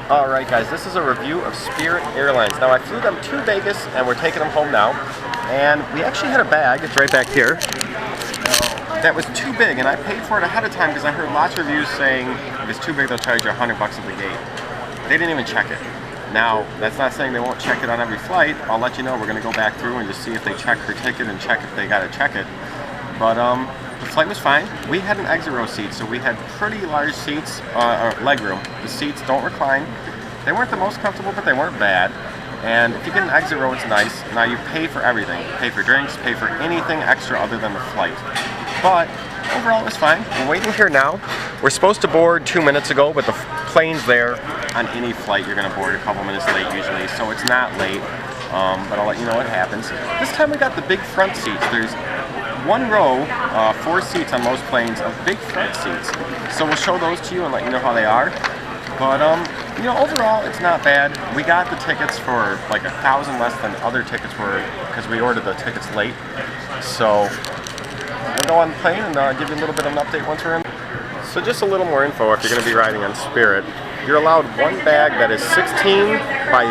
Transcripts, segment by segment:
Alright guys, this is a review of Spirit Airlines. Now I flew them to Vegas and we're taking them home now. And we actually had a bag, it's right back here, that was too big, and I paid for it ahead of time because I heard lots of reviews saying if it's too big they'll charge you $100 at the gate. They didn't even check it. Now, that's not saying they won't check it on every flight. I'll let you know. We're going to go back through and just see if they check her ticket and check if they got to check it. But the flight was fine. We had an exit row seat, so we had pretty large seats, leg room. The seats don't recline. They weren't the most comfortable, but they weren't bad. And if you get an exit row, it's nice. Now you pay for everything. You pay for drinks, pay for anything extra other than the flight. But overall, it was fine. We're waiting here now. We're supposed to board 2 minutes ago, but the plane's there. On any flight, you're going to board a couple minutes late usually, so it's not late. But I'll let you know what happens. This time we got the big front seats. There's one row, 4 seats on most planes of big front seats. So we'll show those to you and let you know how they are. But you know, overall, it's not bad. We got the tickets for like 1,000 less than other tickets were because we ordered the tickets late. So we'll go on the plane and give you a little bit of an update once we're in. So just a little more info if you're going to be riding on Spirit. You're allowed one bag that is 16 by,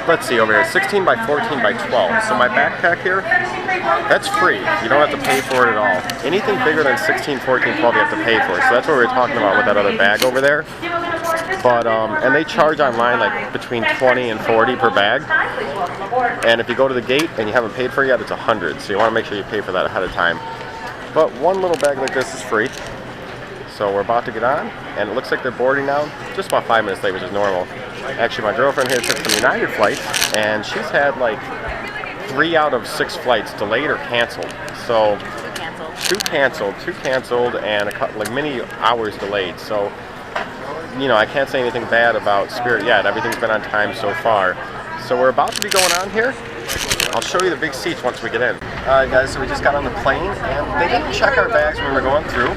let's see over here, 16 by 14 by 12. So my backpack here, that's free. You don't have to pay for it at all. Anything bigger than 16, 14, 12 you have to pay for. So that's what we were talking about with that other bag over there. But, and they charge online like between 20 and 40 per bag. And if you go to the gate and you haven't paid for it yet, it's 100. So you want to make sure you pay for that ahead of time. But one little bag like this is free. So we're about to get on, and it looks like they're boarding now. Just about 5 minutes late, which is normal. Actually, my girlfriend here took some United flights, and she's had like 3 out of 6 flights delayed or canceled. So two canceled, and like many hours delayed. So you know, I can't say anything bad about Spirit yet. Everything's been on time so far. So we're about to be going on here. I'll show you the big seats once we get in. Alright guys, so we just got on the plane, and they didn't check our bags when we were going through.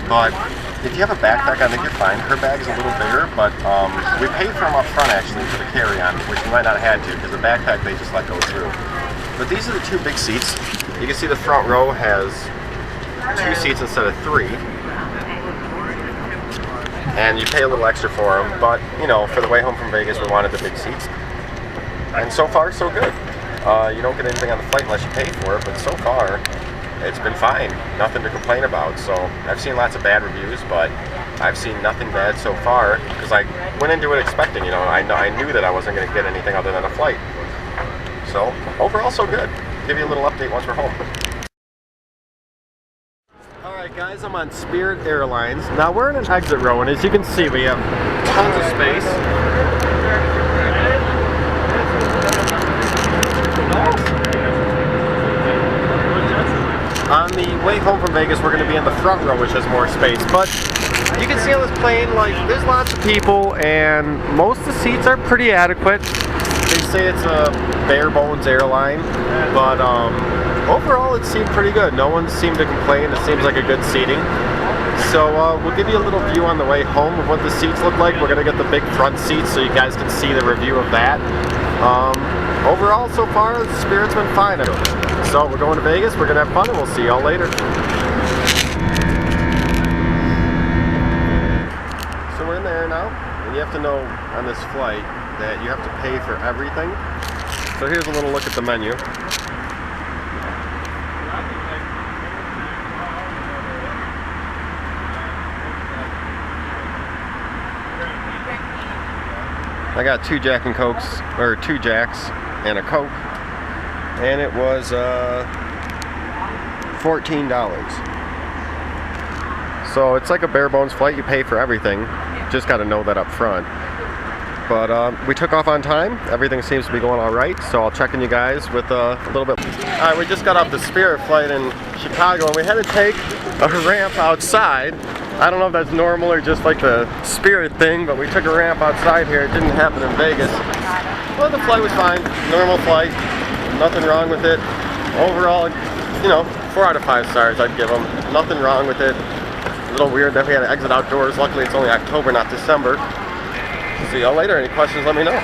But if you have a backpack, I think you're fine. Her bag's a little bigger, but we paid for them up front actually for the carry-on, which we might not have had to because the backpack they just let go through. But these are the 2 big seats. You can see the front row has 2 seats instead of 3. And you pay a little extra for them, but you know, for the way home from Vegas, we wanted the big seats. And so far, so good. You don't get anything on the flight unless you pay for it, but so far, it's been fine. Nothing to complain about. So I've seen lots of bad reviews, but I've seen nothing bad so far because I went into it expecting, you know, I knew that I wasn't going to get anything other than a flight. So overall, so good. Give you a little update once we're home. Alright guys, I'm on Spirit Airlines. Now we're in an exit row, and as you can see, we have tons of space. On the way home from Vegas, we're going to be in the front row, which has more space. But you can see on this plane, like, there's lots of people, and most of the seats are pretty adequate. They say it's a bare bones airline, but overall it seemed pretty good. No one seemed to complain. It seems like a good seating. So we'll give you a little view on the way home of what the seats look like. We're going to get the big front seats so you guys can see the review of that. Overall, so far, the Spirit's been fine. So we're going to Vegas, we're going to have fun, and we'll see y'all later. So we're in the air now, and you have to know on this flight that you have to pay for everything. So here's a little look at the menu. I got 2 Jack and Cokes, or 2 Jacks and a Coke, and it was $14. So it's like a bare bones flight. You pay for everything. Just got to know that up front. But we took off on time. Everything seems to be going all right. So I'll check in you guys with a little bit. All right, we just got off the Spirit flight in Chicago, and we had to take a ramp outside. I don't know if that's normal or just like the Spirit thing, but we took a ramp outside here. It didn't happen in Vegas. Well, the flight was fine. Normal flight. Nothing wrong with it. Overall, you know, 4 out of 5 stars I'd give them. Nothing wrong with it. A little weird that we had to exit outdoors. Luckily, it's only October, not December. See y'all later. Any questions, let me know.